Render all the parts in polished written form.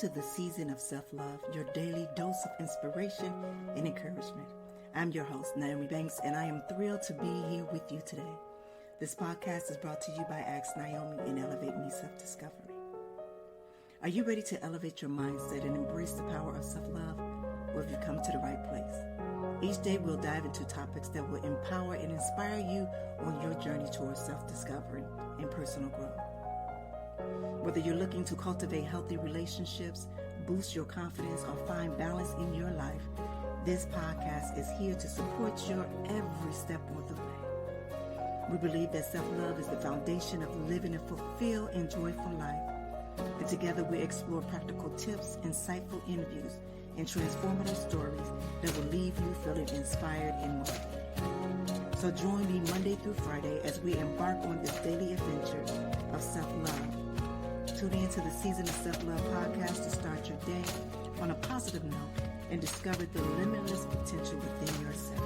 to the season of self-love, your daily dose of inspiration and encouragement. I'm your host, Nyomi, and I am thrilled to be here with you today. This podcast is brought to you by Ask Nyomi and Elevate Me Self-Discovery. Are you ready to elevate your mindset and embrace the power of self-love? Well, have you come to the right place? Each day we'll dive into topics that will empower and inspire you on your journey towards self-discovery and personal growth. Whether you're looking to cultivate healthy relationships, boost your confidence, or find balance in your life, this podcast is here to support you every step of the way. We believe that self-love is the foundation of living a fulfilled and joyful life. And together we explore practical tips, insightful interviews, and transformative stories that will leave you feeling inspired and motivated. So join me Monday through Friday as we embark on this daily adventure of self-love. Tune in to the Season of Self-Love podcast to start your day on a positive note and discover the limitless potential within yourself.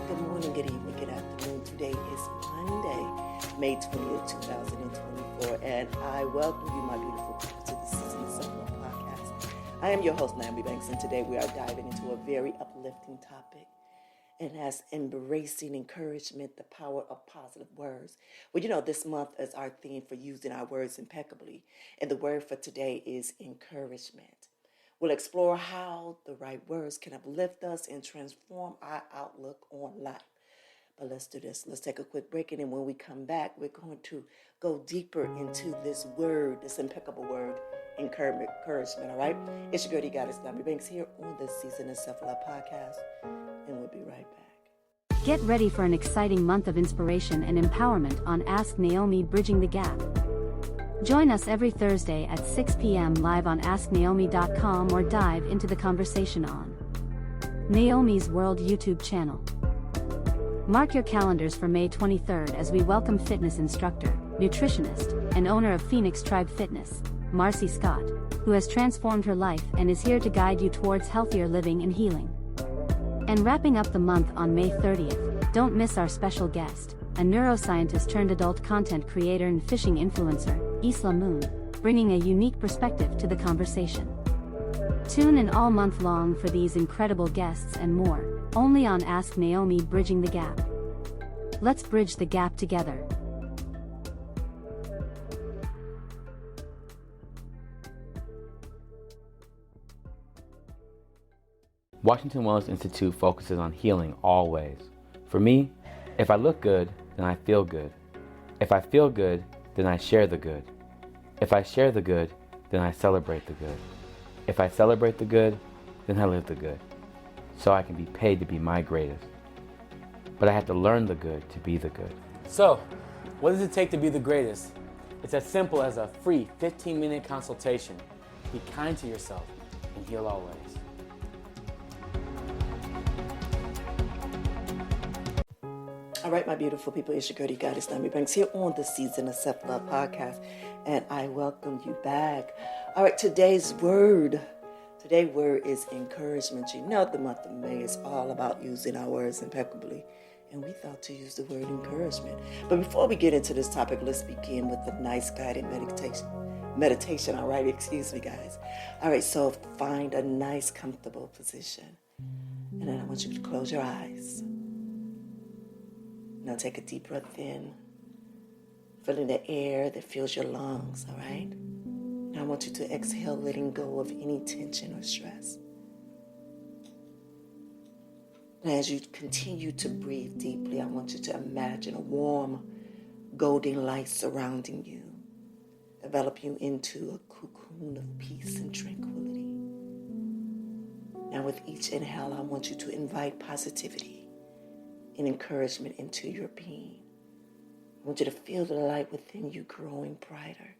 Good morning, good evening, good afternoon. Today is Monday, May 20th, 2024, and I welcome you, my beautiful people, to the Season of Self-Love podcast. I am your host, Nyomi, and today we are diving into a very uplifting topic, and that's embracing encouragement, the power of positive words. Well, this month is our theme for using our words impeccably, and the word for today is encouragement. We'll explore how the right words can uplift us and transform our outlook on life. But let's do this. Let's take a quick break, and then when we come back, we're going to go deeper into this word, this impeccable word, encouragement, all right? It's your girl, Goddess Nyomi Banks, here on this Season of Self-Love podcast, and we'll be right back. Get ready for an exciting month of inspiration and empowerment on Ask Nyomi Bridging the Gap. Join us every Thursday at 6 p.m. live on AskNaomi.com or dive into the conversation on Naomi's World YouTube channel. Mark your calendars for May 23rd as we welcome fitness instructor, nutritionist, and owner of Phoenix Tribe Fitness, Marcy Scott, who has transformed her life and is here to guide you towards healthier living and healing. And wrapping up the month on May 30th, don't miss our special guest, a neuroscientist turned adult content creator and fishing influencer, Isla Moon, bringing a unique perspective to the conversation. Tune in all month long for these incredible guests and more, only on Ask Nyomi Bridging the Gap. Let's bridge the gap together. Washington Wellness Institute focuses on healing always. For me, if I look good, then I feel good. If I feel good, then I share the good. If I share the good, then I celebrate the good. If I celebrate the good, then I live the good. So I can be paid to be my greatest. But I have to learn the good to be the good. So, what does it take to be the greatest? It's as simple as a free 15-minute consultation. Be kind to yourself and heal always. All right, my beautiful people, it's your girl, Goddess Nyomi Banks, here on the Season of Self-Love podcast, and I welcome you back. All right, today's word is encouragement. You know, the month of May is all about using our words impeccably, and we thought to use the word encouragement. But before we get into this topic, let's begin with a nice guided meditation. All right, excuse me, guys. All right, so find a nice, comfortable position, and then I want you to close your eyes. Now take a deep breath in, filling the air that fills your lungs, all right? Now I want you to exhale, letting go of any tension or stress. And as you continue to breathe deeply, I want you to imagine a warm, golden light surrounding you, envelop you into a cocoon of peace and tranquility. Now with each inhale, I want you to invite positivity and encouragement into your being. I want you to feel the light within you growing brighter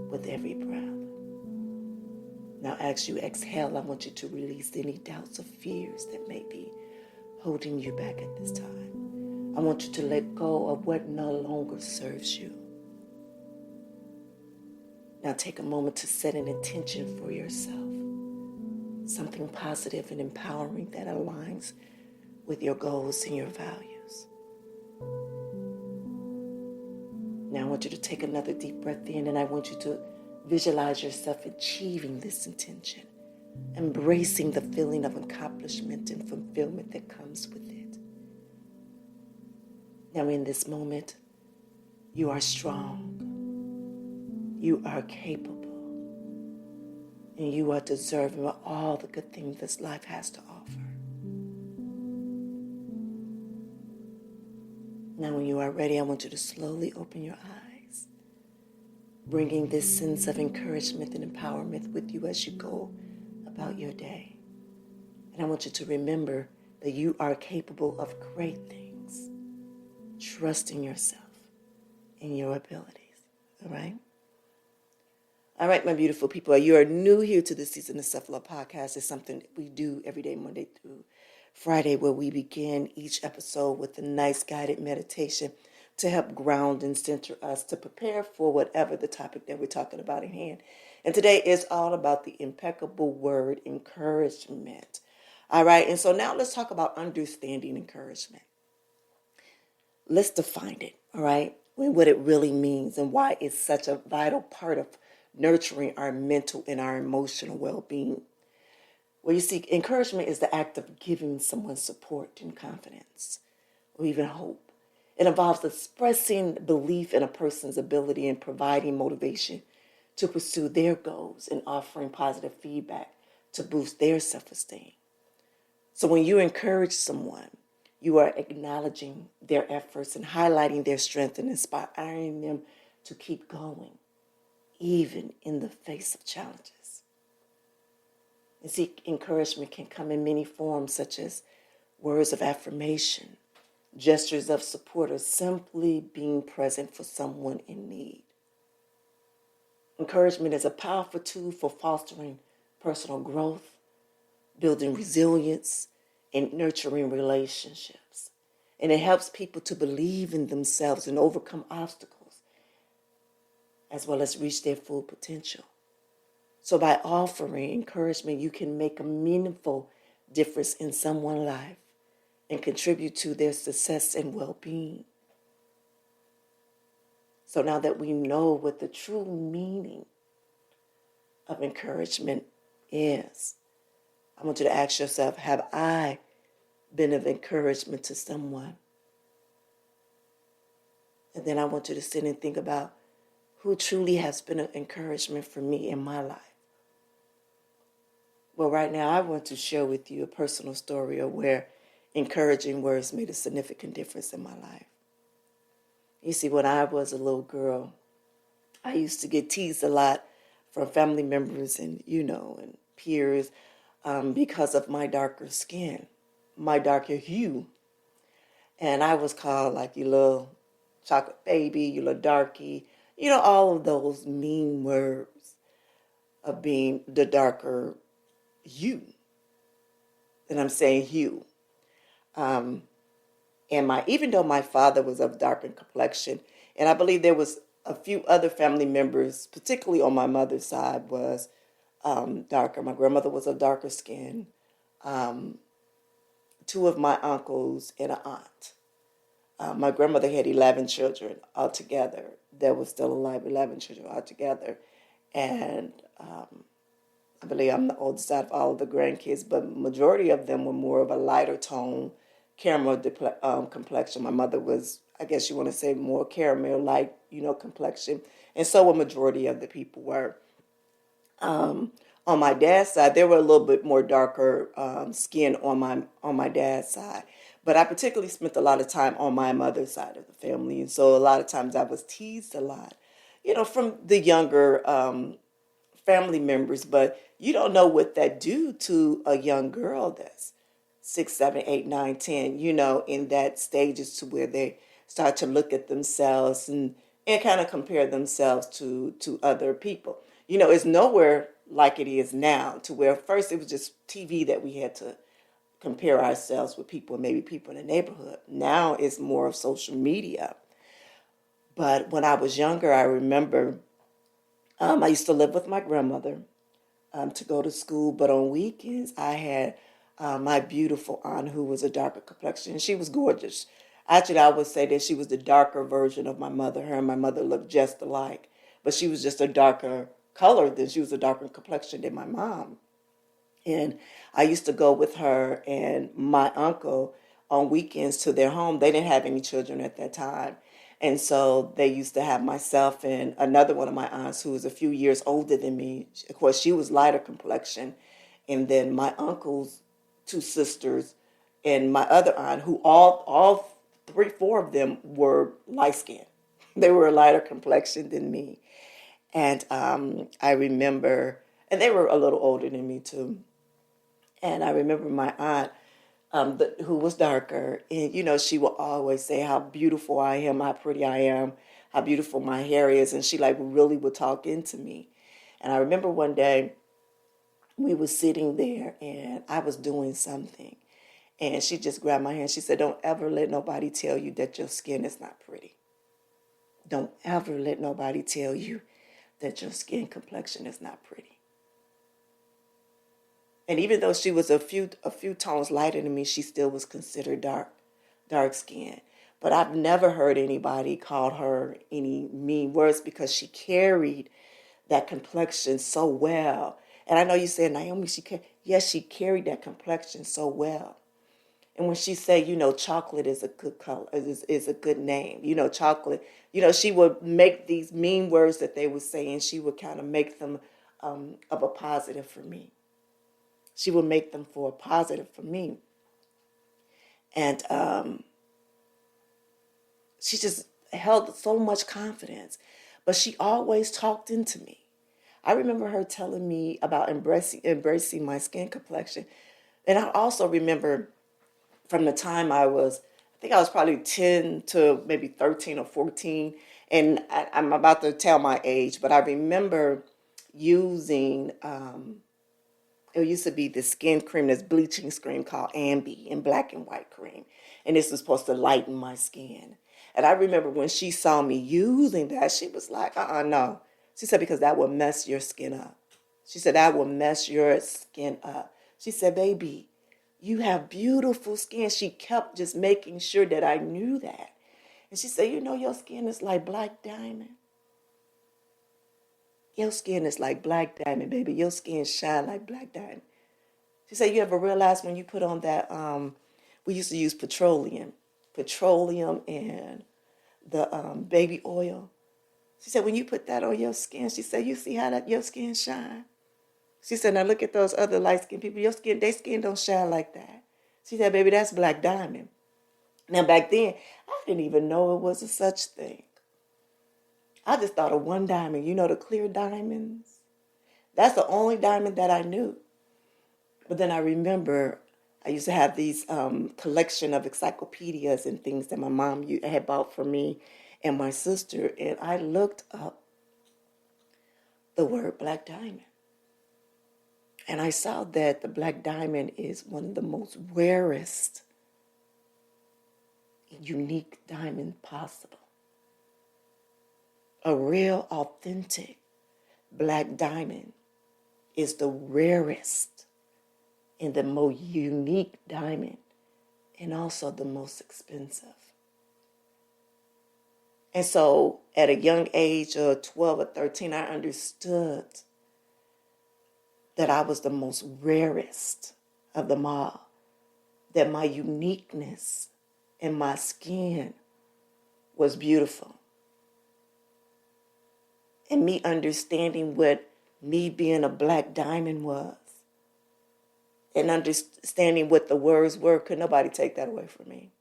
with every breath. Now as you exhale, I want you to release any doubts or fears that may be holding you back at this time. I want you to let go of what no longer serves you. Now take a moment to set an intention for yourself, something positive and empowering that aligns with your goals and your values. Now I want you to take another deep breath in, and I want you to Visualize yourself achieving this intention, embracing the feeling of accomplishment and fulfillment that comes with it. Now, in this moment, you are strong, you are capable, and you are deserving of all the good things this life has to offer. Now, when you are ready, I want you to slowly open your eyes, bringing this sense of encouragement and empowerment with you as you go about your day. And I want you to remember that you are capable of great things. Trust in yourself and your abilities. All right? All right, my beautiful people. You are new here to the Season of Self-Love podcast. It's something that we do every day, Monday through Friday, where we begin each episode with a nice guided meditation to help ground and center us to prepare for whatever the topic that we're talking about in hand. And today is all about the impeccable word encouragement. All right, and so now let's talk about understanding encouragement. Let's define it, all right, and what it really means and why it's such a vital part of nurturing our mental and our emotional well-being. Well, you see, encouragement is the act of giving someone support and confidence, or even hope. It involves expressing belief in a person's ability and providing motivation to pursue their goals and offering positive feedback to boost their self-esteem. So when you encourage someone, you are acknowledging their efforts and highlighting their strength and inspiring them to keep going, even in the face of challenges. And see, encouragement can come in many forms, such as words of affirmation, gestures of support, or simply being present for someone in need. Encouragement is a powerful tool for fostering personal growth, building resilience, and nurturing relationships. And it helps people to believe in themselves and overcome obstacles, as well as reach their full potential. So by offering encouragement, you can make a meaningful difference in someone's life and contribute to their success and well-being. So now that we know what the true meaning of encouragement is, I want you to ask yourself, have I been of encouragement to someone? And then I want you to sit and think about who truly has been an encouragement for me in my life. Well, right now, I want to share with you a personal story of where encouraging words made a significant difference in my life. You see, when I was a little girl, I used to get teased a lot from family members and, and peers because of my darker skin, my darker hue. And I was called like you little chocolate baby, you little darky, all of those mean words of being the darker hue. And I'm saying hue. And even though my father was of darker complexion, and I believe there was a few other family members, particularly on my mother's side, was darker. My grandmother was of darker skin. Two of my uncles and an aunt. My grandmother had 11 children altogether. That was still alive, 11 children altogether. And I believe I'm the oldest out of all of the grandkids, but majority of them were more of a lighter tone, caramel complexion. My mother was, I guess you want to say, more caramel light, complexion. And so a majority of the people were. On my dad's side, they were a little bit more darker skin on my dad's side. But I particularly spent a lot of time on my mother's side of the family. And so a lot of times I was teased a lot, from the younger family members. But you don't know what that do to a young girl that's 6, 7, 8, 9, 10, in that stages to where they start to look at themselves and kind of compare themselves to other people. It's nowhere like it is now, to where first it was just TV that we had to compare ourselves with people, maybe people in the neighborhood. Now it's more of social media. But when I was younger, I remember I used to live with my grandmother to go to school, but on weekends I had my beautiful aunt who was a darker complexion. She was gorgeous. Actually, I would say that she was the darker version of my mother. Her and my mother looked just alike, but she was just a darker color than she was a darker complexion than my mom. And I used to go with her and my uncle on weekends to their home. They didn't have any children at that time. And so they used to have myself and another one of my aunts who was a few years older than me. Of course, she was lighter complexion. And then my uncle's two sisters and my other aunt, who all three, four of them were light skinned. They were a lighter complexion than me. And I remember, and they were a little older than me too. And I remember my aunt, who was darker, and she would always say how beautiful I am, how pretty I am, how beautiful my hair is, and she like really would talk into me. And I remember one day we were sitting there, and I was doing something, and she just grabbed my hand. She said, "Don't ever let nobody tell you that your skin is not pretty. Don't ever let nobody tell you that your skin complexion is not pretty." And even though she was a few tones lighter than me, she still was considered dark skin. But I've never heard anybody call her any mean words because she carried that complexion so well. And I know you said, Naomi, she carried that complexion so well. And when she said, chocolate is a good color, is a good name, chocolate, she would make these mean words that they would say, and she would kind of make them of a positive for me. She would make them for a positive for me. And she just held so much confidence. But she always talked into me. I remember her telling me about embracing my skin complexion. And I also remember from the time I was probably 10 to maybe 13 or 14. And I'm about to tell my age, but I remember using... it used to be this skin cream, this bleaching cream called Ambi in black and white cream. And this was supposed to lighten my skin. And I remember when she saw me using that, she was like, no. She said, because that will mess your skin up. She said, that will mess your skin up. She said, baby, you have beautiful skin. She kept just making sure that I knew that. And she said, your skin is like black diamond. Your skin is like black diamond, baby. Your skin shine like black diamond. She said, you ever realize when you put on that, we used to use petroleum and the baby oil. She said, when you put that on your skin, she said, you see how that your skin shine? She said, now look at those other light-skinned people. Their skin don't shine like that. She said, baby, that's black diamond. Now back then, I didn't even know it was a such thing. I just thought of one diamond, the clear diamonds. That's the only diamond that I knew. But then I remember I used to have these collection of encyclopedias and things that my mom had bought for me and my sister. And I looked up the word black diamond. And I saw that the black diamond is one of the most rarest, unique diamond possible. A real, authentic black diamond is the rarest and the most unique diamond, and also the most expensive. And so at a young age of 12 or 13, I understood that I was the most rarest of them all, that my uniqueness and my skin was beautiful. And me understanding what me being a black diamond was, and understanding what the words were, could nobody take that away from me.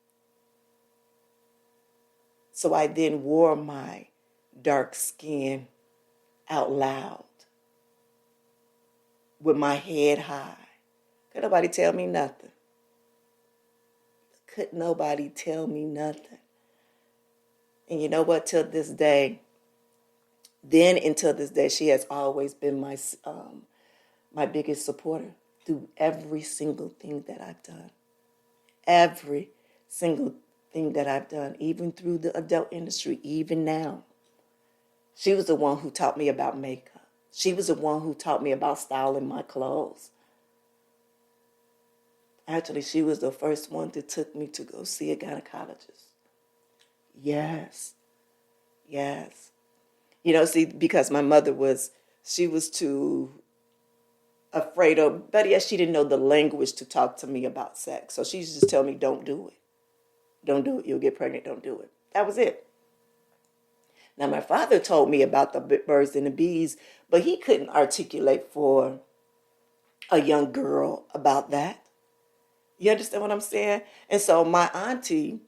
So I then wore my dark skin out loud, with my head high. Could nobody tell me nothing. Could nobody tell me nothing. And you know what? Till this day, until this day, she has always been my biggest supporter through every single thing that I've done. Every single thing that I've done, even through the adult industry, even now. She was the one who taught me about makeup. She was the one who taught me about styling my clothes. Actually, she was the first one that took me to go see a gynecologist. Yes. See, because my mother was She was too afraid of, but yes, she didn't know the language to talk to me about sex. So she used to just tell me, don't do it. Don't do it. You'll get pregnant. Don't do it. That was it. Now, my father told me about the birds and the bees, but he couldn't articulate for a young girl about that. You understand what I'm saying? And so my auntie,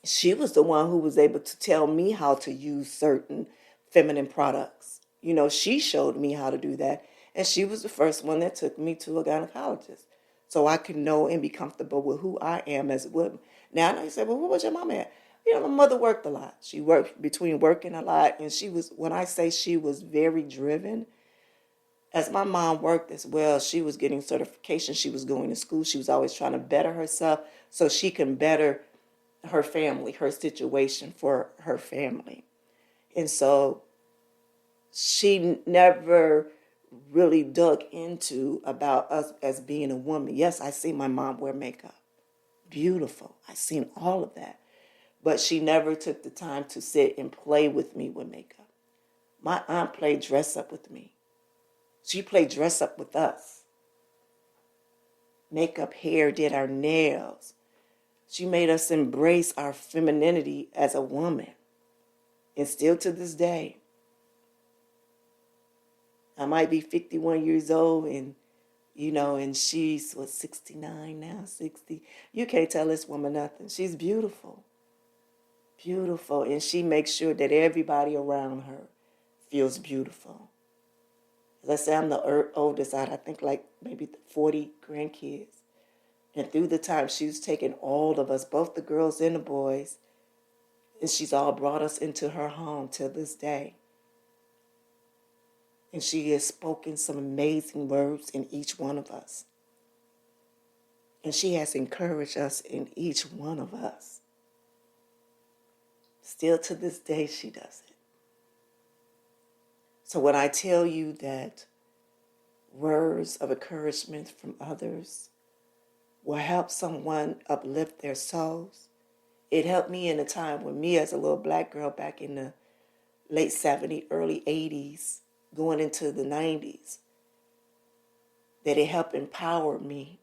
she was the one who was able to tell me how to use certain feminine products. You know, she showed me how to do that. And she was the first one that took me to a gynecologist so I could know and be comfortable with who I am as a woman. Now, I know you say, well, what was your mom at? You know, my mother worked a lot. She worked between working a lot. And she was, when I say she was very driven, as my mom worked as well, she was getting certification. She was going to school. She was always trying to better herself so she can better her family, her situation for her family. And so she never really dug into about us as being a woman. Yes, I see my mom wear makeup. Beautiful. I seen all of that. But she never took the time to sit and play with me with makeup. My aunt played dress up with me. She played dress up with us. Makeup, hair, did our nails. She made us embrace our femininity as a woman. And still to this day, I might be 51 years old and, you know, and she's, 69 now, 60. You can't tell this woman nothing. She's beautiful. Beautiful. And she makes sure that everybody around her feels beautiful. As I say, I'm the oldest out, I think like maybe 40 grandkids. And through the time, she's taken all of us, both the girls and the boys, and she's all brought us into her home till this day. And she has spoken some amazing words in each one of us. And she has encouraged us in each one of us. Still to this day, she does it. So when I tell you that words of encouragement from others will help someone uplift their souls, it helped me in a time when me as a little black girl back in the late 70s, early 80s, going into the 90s, that it helped empower me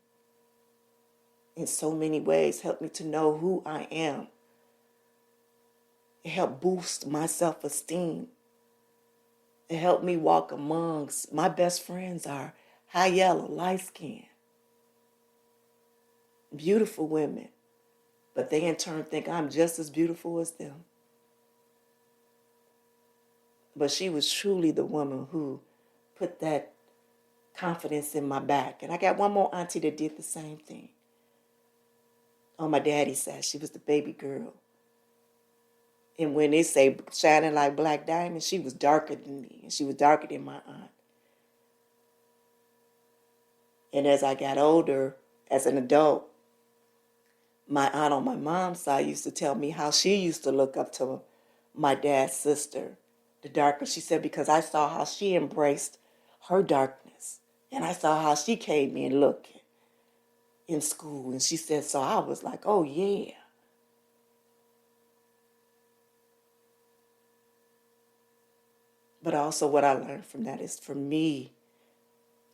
in so many ways, helped me to know who I am. It helped boost my self-esteem. It helped me walk amongst, my best friends are high yellow, light skin, beautiful women, but they in turn think I'm just as beautiful as them. But she was truly the woman who put that confidence in my back. And I got one more auntie that did the same thing. On my daddy's side, she was the baby girl. And when they say shining like black diamonds, she was darker than me. And she was darker than my aunt. And as I got older, as an adult, my aunt on my mom's side used to tell me how she used to look up to my dad's sister, the darker. She said, because I saw how she embraced her darkness. And I saw how she came in looking in school. And she said, so I was like, oh, yeah. But also what I learned from that is for me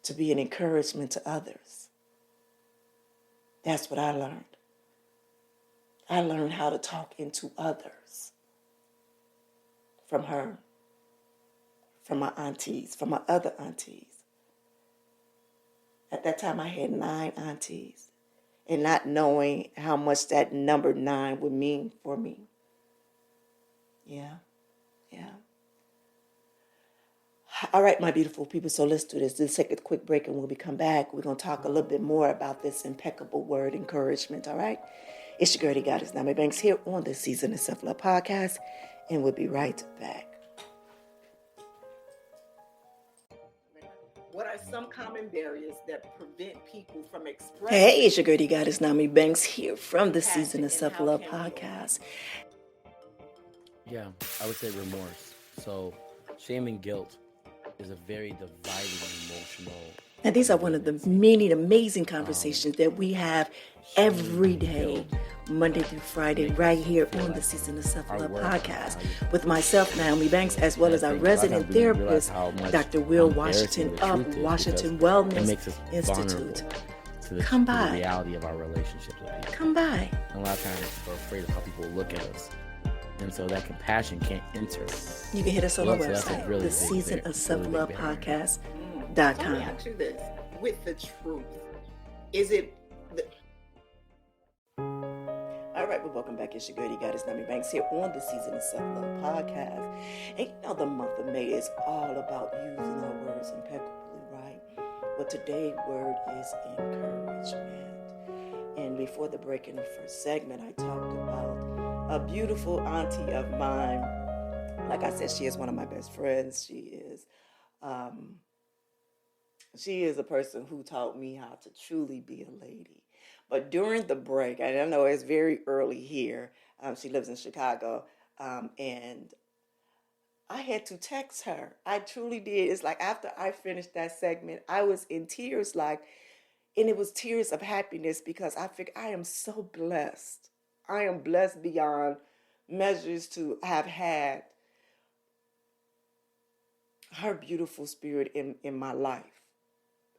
to be an encouragement to others. That's what I learned. I learned how to talk into others from her, from my aunties, from my other aunties. At that time, I had 9 aunties, and not knowing how much that number 9 would mean for me. Yeah. All right, my beautiful people, so let's do this. Let's take a quick break, and when we come back, we're going to talk a little bit more about this impeccable word, encouragement, all right? It's your girl, the goddess, Nyomi here on the Season of Self-Love podcast, and we'll be right back. What are some common barriers that prevent people from expressing? Hey, it's your girl, the goddess, Nyomi here from the Season of Self-Love podcast. Yeah, I would say remorse. So shame and guilt is a very dividing emotional. And these are one of the many amazing conversations that we have every day Monday through Friday, right here on the Season of Self-Love podcast with myself, Nyomi, as well as our resident therapist, Dr. Will Washington of Washington Wellness Institute. Come by. The reality of our relationships with people. Come by. And a lot of times we're afraid of how people look at us. And so that compassion can't enter. You can hit us on our website, really the Season of Self-Love podcast.com. Let me ask you this, with the truth, is it... All right, well, welcome back. It's your girl, Goddess Nyomi Banks here on the Season of Self-Love podcast. And you know, the month of May is all about using our words impeccably, right? But today's word is encouragement. And before the break in the first segment, I talked about a beautiful auntie of mine. Like I said, she is one of my best friends. She is a person who taught me how to truly be a lady. But during the break, and I know it's very early here, she lives in Chicago, and I had to text her. I truly did. It's like after I finished that segment, I was in tears, and it was tears of happiness because I figured I am so blessed. I am blessed beyond measures to have had her beautiful spirit in my life.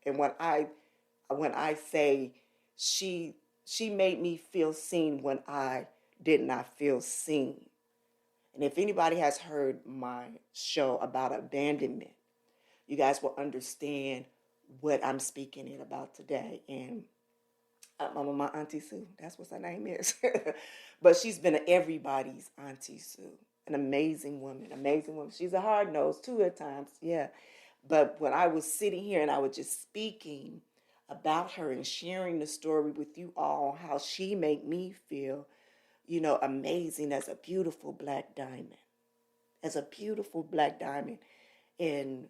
And when I say she made me feel seen when I did not feel seen. And if anybody has heard my show about abandonment, you guys will understand what I'm speaking in about today. And my Auntie Sue, that's what her name is. But she's been everybody's Auntie Sue. An amazing woman. She's a hard nose too at times, yeah. But when I was sitting here and I was just speaking about her and sharing the story with you all, how she made me feel, amazing as a beautiful black diamond. And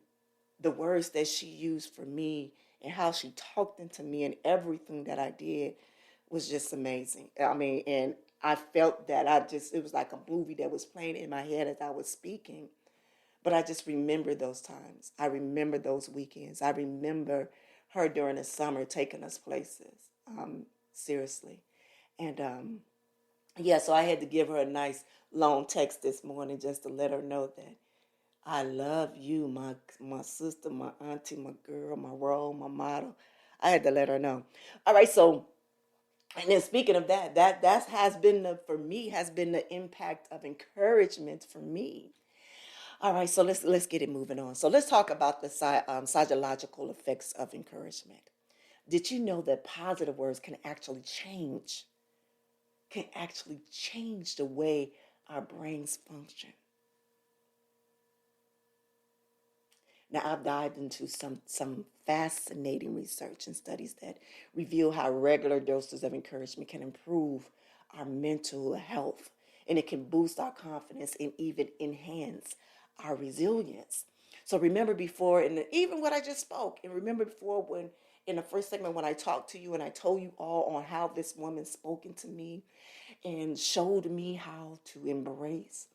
the words that she used for me and how she talked into me and everything that I did was just amazing. I mean, and I felt that it was like a movie that was playing in my head as I was speaking. But I just remember those times. I remember those weekends. I remember her during the summer taking us places, seriously. And so I had to give her a nice long text this morning just to let her know that I love you, my sister, my auntie, my girl, my role, my model. I had to let her know. All right, so, and then speaking of that has been the impact of encouragement for me. All right, so let's get it moving on. So let's talk about the psychological effects of encouragement. Did you know that positive words can actually change the way our brains function? Now, I've dived into some fascinating research and studies that reveal how regular doses of encouragement can improve our mental health, and it can boost our confidence and even enhance our resilience. So remember before, and even what I just spoke, and remember before when in the first segment when I talked to you and I told you all on how this woman spoke into me and showed me how to embrace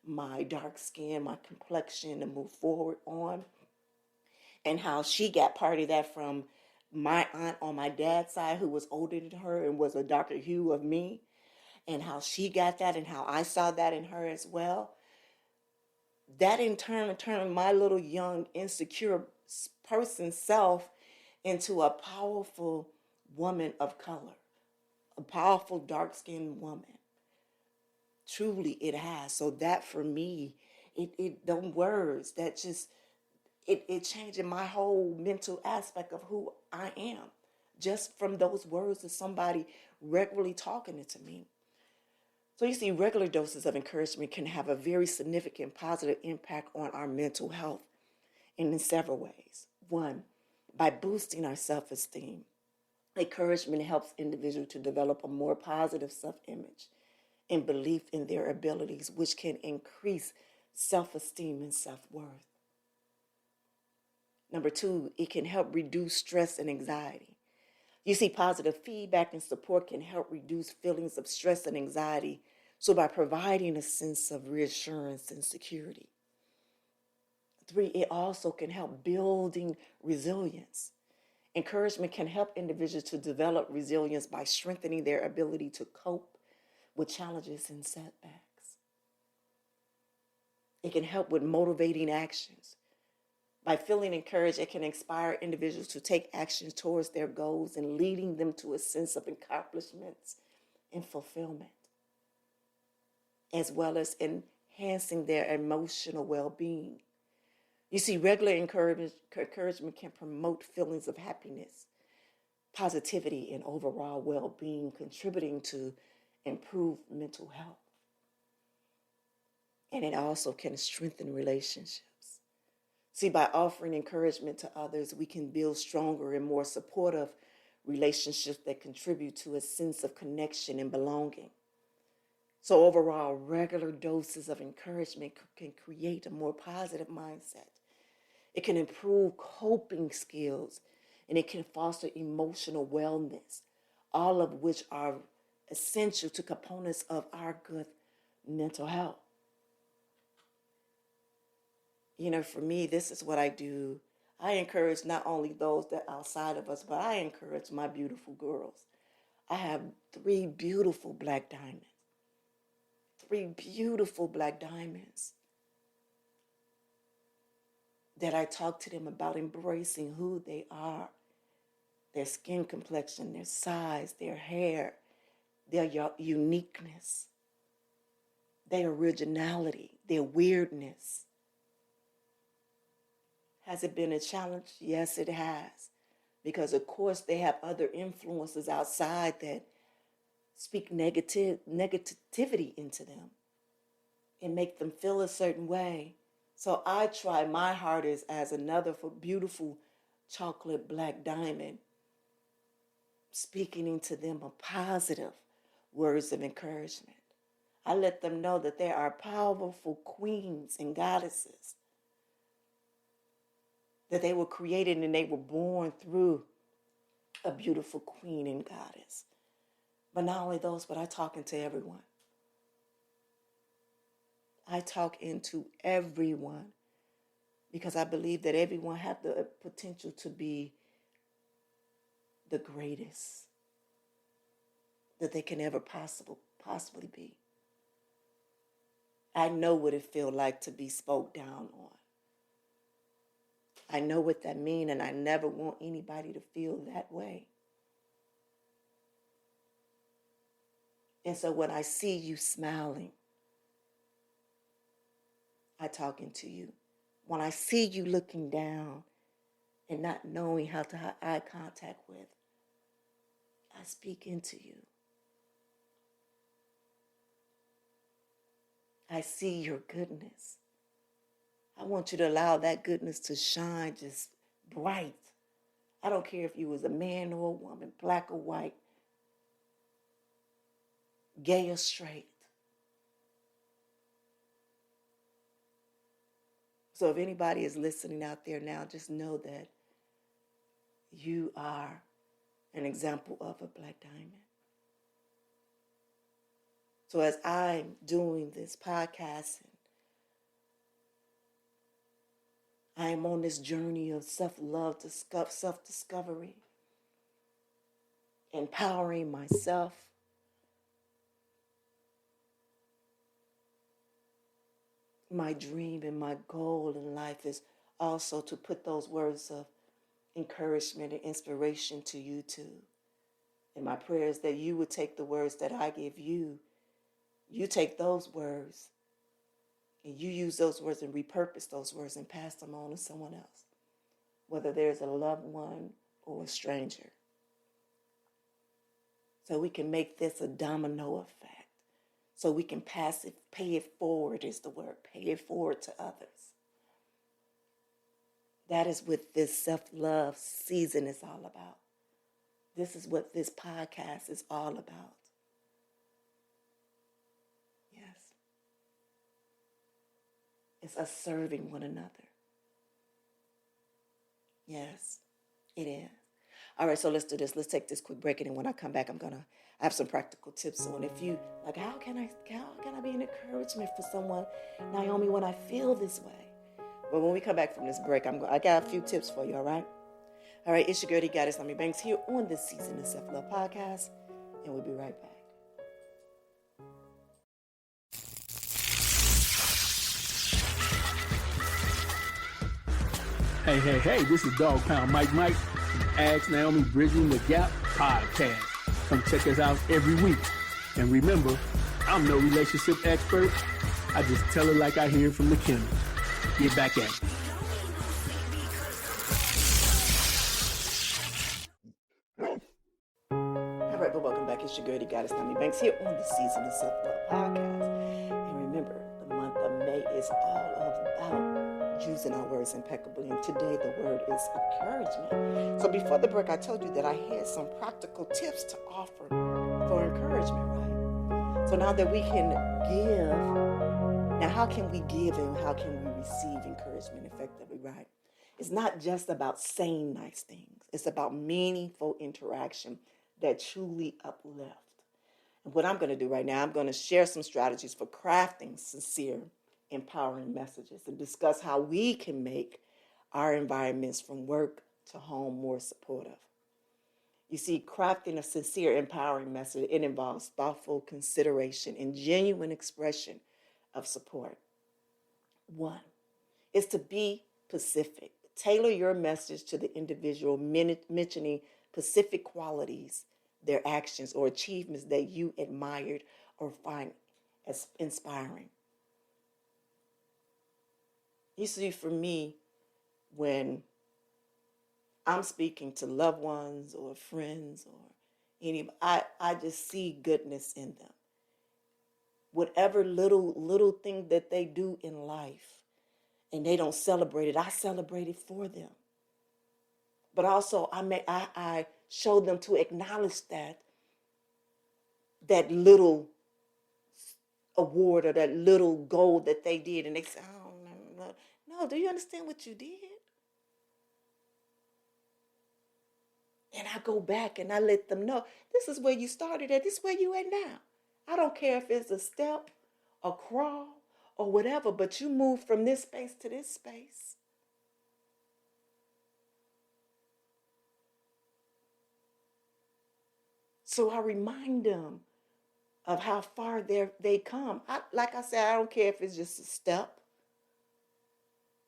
my dark skin, my complexion, and move forward on, and how she got part of that from my aunt on my dad's side who was older than her and was a darker hue of me, and how she got that and how I saw that in her as well. That in turn turned my little young insecure person self into a powerful woman of color, a powerful dark-skinned woman. Truly it has. So that for me, them words that just, it changed my whole mental aspect of who I am. Just from those words of somebody regularly talking it to me. So you see, regular doses of encouragement can have a very significant positive impact on our mental health in several ways. One, by boosting our self-esteem. Encouragement helps individuals to develop a more positive self-image and belief in their abilities, which can increase self-esteem and self-worth. Number two, it can help reduce stress and anxiety. You see, positive feedback and support can help reduce feelings of stress and anxiety, so by providing a sense of reassurance and security. Three, it also can help building resilience. Encouragement can help individuals to develop resilience by strengthening their ability to cope with challenges and setbacks. It can help with motivating actions. By feeling encouraged, it can inspire individuals to take action towards their goals and leading them to a sense of accomplishments and fulfillment, as well as enhancing their emotional well-being. You see, regular encouragement can promote feelings of happiness, positivity, and overall well-being, contributing to improved mental health. And it also can strengthen relationships. See, by offering encouragement to others, we can build stronger and more supportive relationships that contribute to a sense of connection and belonging. So overall, regular doses of encouragement can create a more positive mindset. It can improve coping skills, and it can foster emotional wellness, all of which are essential to components of our good mental health. For me, this is what I do. I encourage not only those that are outside of us, but I encourage my beautiful girls. I have 3 beautiful black diamonds. 3 beautiful black diamonds that I talk to them about embracing who they are, their skin complexion, their size, their hair, their uniqueness, their originality, their weirdness. Has it been a challenge? Yes, it has. Because, of course, they have other influences outside that speak negativity into them and make them feel a certain way. So I try my hardest as another beautiful chocolate black diamond, speaking into them a positive words of encouragement. I let them know that there are powerful queens and goddesses, that they were created and they were born through a beautiful queen and goddess. But not only those, but I talk into everyone. I talk into everyone because I believe that everyone has the potential to be the greatest that they can ever possibly be. I know what it feels like to be spoke down on. I know what that means, and I never want anybody to feel that way. And so when I see you smiling, I talk into you. When I see you looking down and not knowing how to have eye contact with, I speak into you. I see your goodness. I want you to allow that goodness to shine just bright. I don't care if you was a man or a woman, black or white, gay or straight. So if anybody is listening out there now, just know that you are an example of a black diamond. So as I'm doing this podcast, I am on this journey of self-love, self-discovery, empowering myself. My dream and my goal in life is also to put those words of encouragement and inspiration to you too. And my prayer is that you would take the words that I give you. You take those words and you use those words and repurpose those words and pass them on to someone else, whether there's a loved one or a stranger. So we can make this a domino effect. So we can pay it forward is the word, pay it forward to others. That is what this self-love season is all about. This is what this podcast is all about. Yes. It's us serving one another. Yes, it is. All right, so let's do this. Let's take this quick break, and then when I come back, I have some practical tips on if you like. How can I be an encouragement for someone, Nyomi, when I feel this way? But when we come back from this break, I got a few tips for you. All right. All right, it's your girl, the goddess, Nyomi Banks, here on this season of Self Love Podcast, and we'll be right back. Hey, this is Dog Pound Mike, Ask Naomi Bridging the Gap podcast. Come check us out every week. And remember, I'm no relationship expert. I just tell it like I hear it from the kennel. Get back at it. All right, but welcome back. It's your girl, the Goddess Nyomi Banks, here on the Season of Self-Love podcast. And remember, the month of May is all about using our words impeccably. And today the word is encouragement. So before the break, I told you that I had some practical tips to offer for encouragement, right? So now that we can give, now how can we give and how can we receive encouragement effectively, right? It's not just about saying nice things. It's about meaningful interaction that truly uplift. And what I'm going to do right now, I'm going to share some strategies for crafting sincere, empowering messages and discuss how we can make our environments from work to home more supportive. You see, crafting a sincere, empowering message, it involves thoughtful consideration and genuine expression of support. One is to be specific. Tailor your message to the individual, mentioning specific qualities, their actions or achievements that you admired or find as inspiring. You see, for me, when I'm speaking to loved ones or friends or anybody, I just see goodness in them. Whatever little thing that they do in life and they don't celebrate it, I celebrate it for them. But also I show them to acknowledge that little award or that little goal that they did. And they say, oh, no, do you understand what you did? And I go back and I let them know, this is where you started at, this is where you at now. I don't care if it's a step, a crawl, or whatever, but you move from this space to this space. So I remind them of how far they come. Like I said, I don't care if it's just a step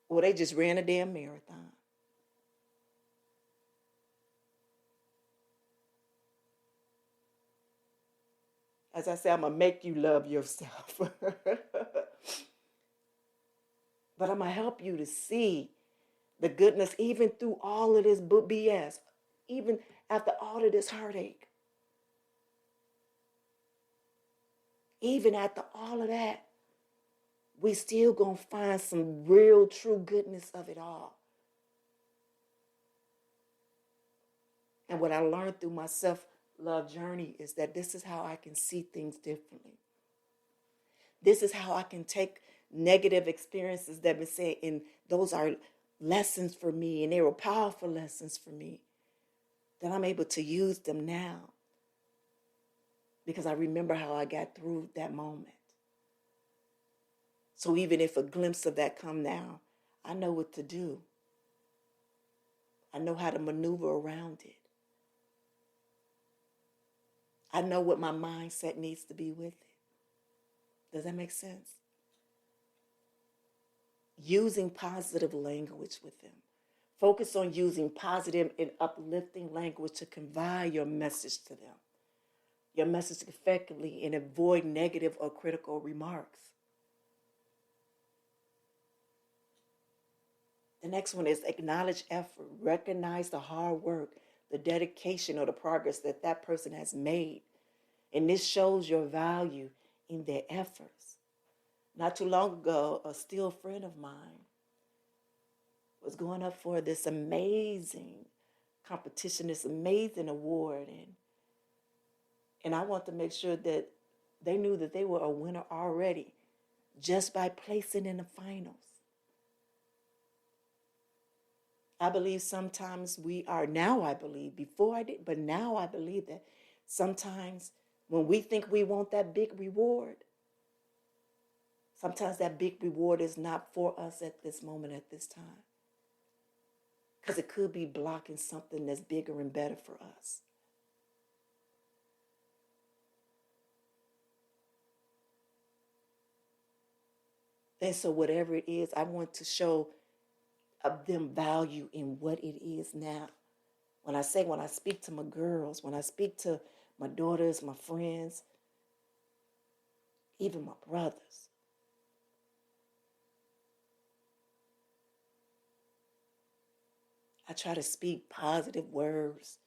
or they just ran a damn marathon. As I say, I'm going to make you love yourself. But I'm going to help you to see the goodness even through all of this BS, even after all of this heartache. Even after all of that, we still going to find some real, true goodness of it all. And what I learned through my self-love journey is that this is how I can see things differently. This is how I can take negative experiences that have been said, and those are lessons for me, and they were powerful lessons for me, that I'm able to use them now because I remember how I got through that moment. So even if a glimpse of that come now, I know what to do. I know how to maneuver around it. I know what my mindset needs to be with it. Does that make sense? Using positive language with them. Focus on using positive and uplifting language to convey your message to them. Your message effectively, and avoid negative or critical remarks. The next one is acknowledge effort. Recognize the hard work, the dedication, or the progress that person has made. And this shows your value in their efforts. Not too long ago, a still friend of mine was going up for this amazing competition, this amazing award. And I want to make sure that they knew that they were a winner already just by placing in the finals. I believe sometimes we are, now I believe, before I did, but now I believe that sometimes when we think we want that big reward, sometimes that big reward is not for us at this moment, at this time. Because it could be blocking something that's bigger and better for us. And so whatever it is, I want to show of them value in what it is now. When I speak to my girls, when I speak to my daughters, my friends, even my brothers, I try to speak positive words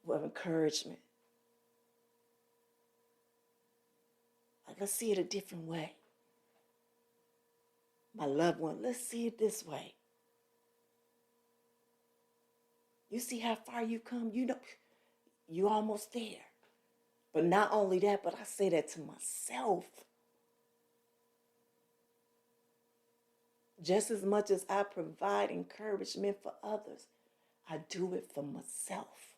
of encouragement. Like, let's see it a different way. My loved one, let's see it this way. You see how far you come? You know, you're almost there. But not only that, but I say that to myself. Just as much as I provide encouragement for others, I do it for myself.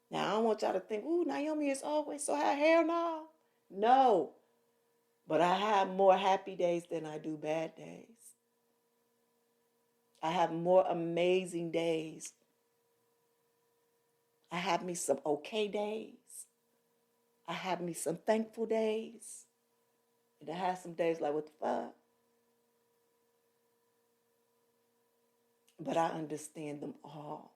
Now, I don't want y'all to think, ooh, Nyomi is always so high. Hell no. No. But I have more happy days than I do bad days. I have more amazing days. I have me some okay days. I have me some thankful days. And I have some days like, what the fuck? But I understand them all.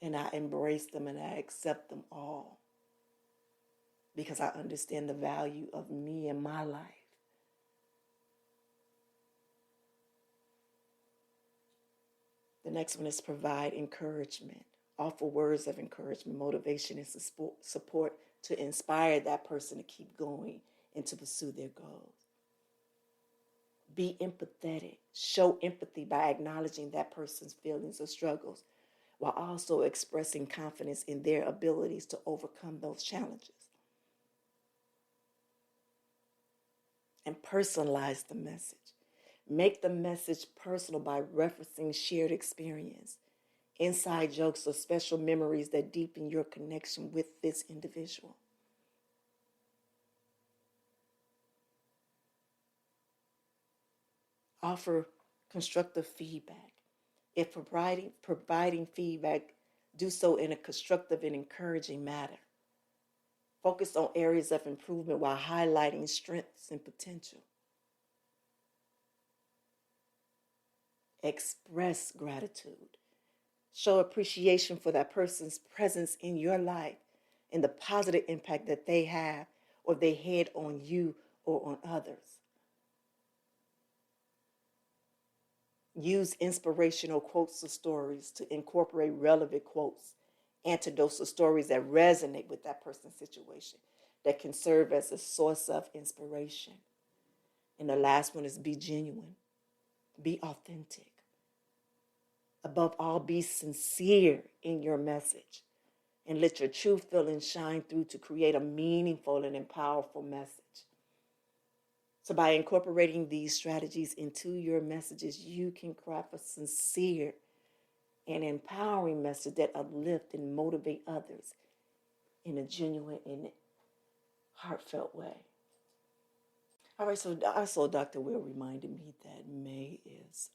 And I embrace them and I accept them all. Because I understand the value of me and my life. The next one is provide encouragement. Offer words of encouragement, motivation, and support to inspire that person to keep going and to pursue their goals. Be empathetic. Show empathy by acknowledging that person's feelings or struggles, while also expressing confidence in their abilities to overcome those challenges. And personalize the message. Make the message personal by referencing shared experience, inside jokes, or special memories that deepen your connection with this individual. Offer constructive feedback. If providing feedback, do so in a constructive and encouraging manner. Focus on areas of improvement while highlighting strengths and potential. Express gratitude. Show appreciation for that person's presence in your life and the positive impact that they have or they had on you or on others. Use inspirational quotes or stories to incorporate relevant quotes, anecdotes or stories that resonate with that person's situation, that can serve as a source of inspiration. And the last one is be genuine, be authentic. Above all, be sincere in your message and let your true feelings shine through to create a meaningful and powerful message. So by incorporating these strategies into your messages, you can craft a sincere and empowering message that uplift and motivate others in a genuine and heartfelt way. All right, so also Dr. Will reminded me that May is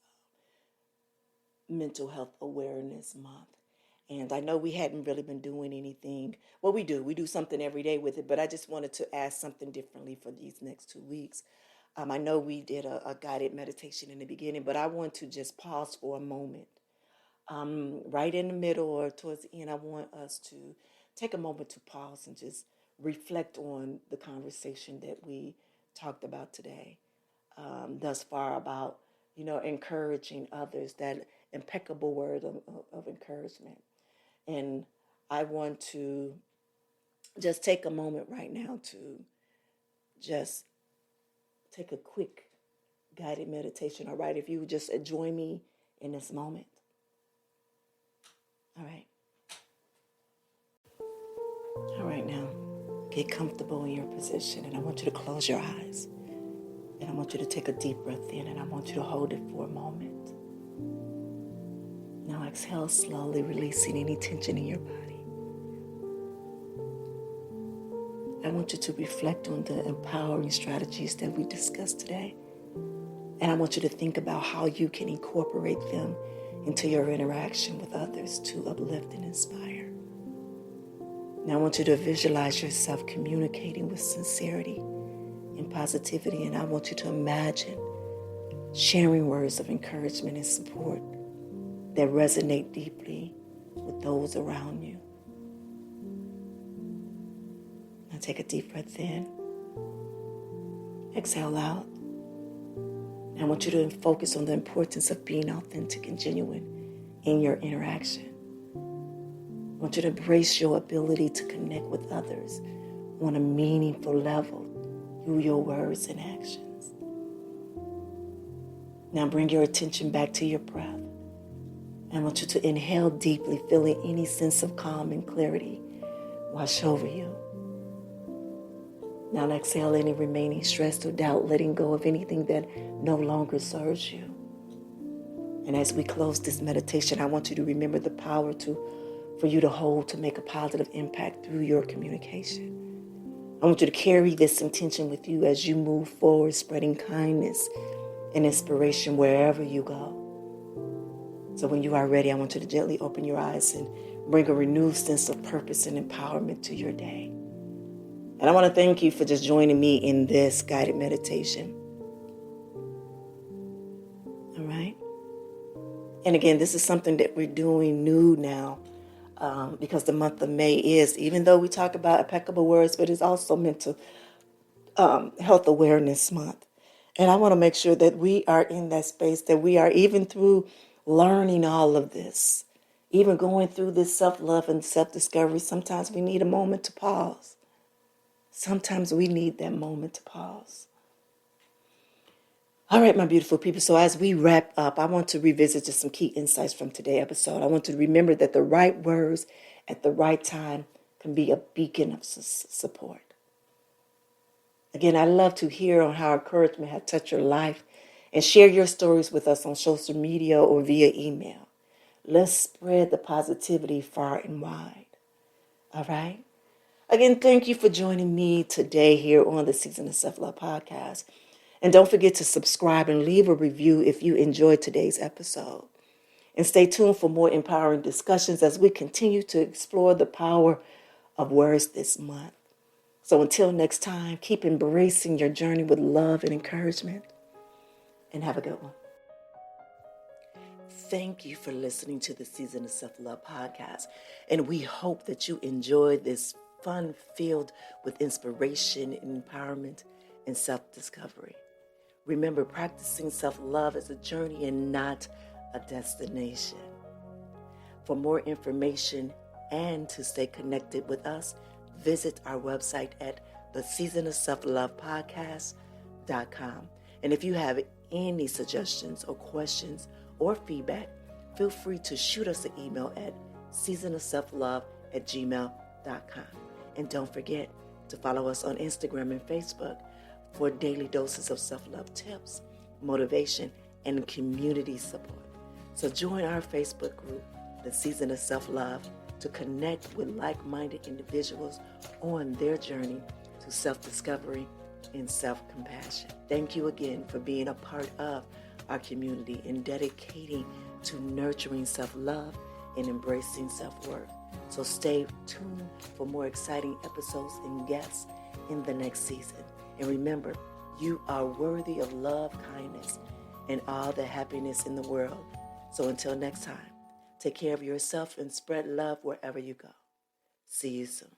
Mental Health Awareness Month. And I know we hadn't really been doing anything. Well, we do something every day with it, but I just wanted to ask something differently for these next 2 weeks. I know we did a guided meditation in the beginning, but I want to just pause for a moment. Right in the middle or towards the end, I want us to take a moment to pause and just reflect on the conversation that we talked about today, thus far, about, encouraging others, that impeccable word of encouragement. And I want to just take a moment right now to just take a quick guided meditation. All right, if you would just join me in this moment. All right, now get comfortable in your position, and I want you to close your eyes, and I want you to take a deep breath in, and I want you to hold it for a moment. Now exhale slowly, releasing any tension in your body. I want you to reflect on the empowering strategies that we discussed today. And I want you to think about how you can incorporate them into your interaction with others to uplift and inspire. Now I want you to visualize yourself communicating with sincerity and positivity. And I want you to imagine sharing words of encouragement and support that resonate deeply with those around you. Now take a deep breath in. Exhale out. And I want you to focus on the importance of being authentic and genuine in your interaction. I want you to embrace your ability to connect with others on a meaningful level through your words and actions. Now bring your attention back to your breath. And I want you to inhale deeply, feeling any sense of calm and clarity wash over you. Now exhale any remaining stress or doubt, letting go of anything that no longer serves you. And as we close this meditation, I want you to remember the power for you to hold to make a positive impact through your communication. I want you to carry this intention with you as you move forward, spreading kindness and inspiration wherever you go. So when you are ready, I want you to gently open your eyes and bring a renewed sense of purpose and empowerment to your day. And I want to thank you for just joining me in this guided meditation. All right? And again, this is something that we're doing new now because the month of May is, even though we talk about impeccable words, but it's also mental health awareness month. And I want to make sure that we are in that space, that we are even through learning all of this, even going through this self-love and self-discovery. Sometimes we need a moment to pause. Sometimes we need that moment to pause. All right, my beautiful people. So as we wrap up, I want to revisit just some key insights from today's episode. I want to remember that the right words at the right time can be a beacon of support. Again, I love to hear on how encouragement has touched your life, and share your stories with us on social media or via email. Let's spread the positivity far and wide. All right? Again, thank you for joining me today here on the Season of Self-Love podcast. And don't forget to subscribe and leave a review if you enjoyed today's episode. And stay tuned for more empowering discussions as we continue to explore the power of words this month. So until next time, keep embracing your journey with love and encouragement. And have a good one. Thank you for listening to the Season of Self-Love podcast. And we hope that you enjoyed this fun filled with inspiration, empowerment, and self-discovery. Remember, practicing self-love is a journey and not a destination. For more information and to stay connected with us, visit our website at theseasonofselflovepodcast.com. And if you have any suggestions or questions or feedback, feel free to shoot us an email at seasonofselflove@gmail.com. And don't forget to follow us on Instagram and Facebook for daily doses of self-love tips, motivation, and community support. So join our Facebook group, The Season of Self-Love, to connect with like-minded individuals on their journey to self-discovery and self-compassion. Thank you again for being a part of our community and dedicating to nurturing self-love and embracing self-worth. So stay tuned for more exciting episodes and guests in the next season. And remember, you are worthy of love, kindness, and all the happiness in the world. So until next time, take care of yourself and spread love wherever you go. See you soon.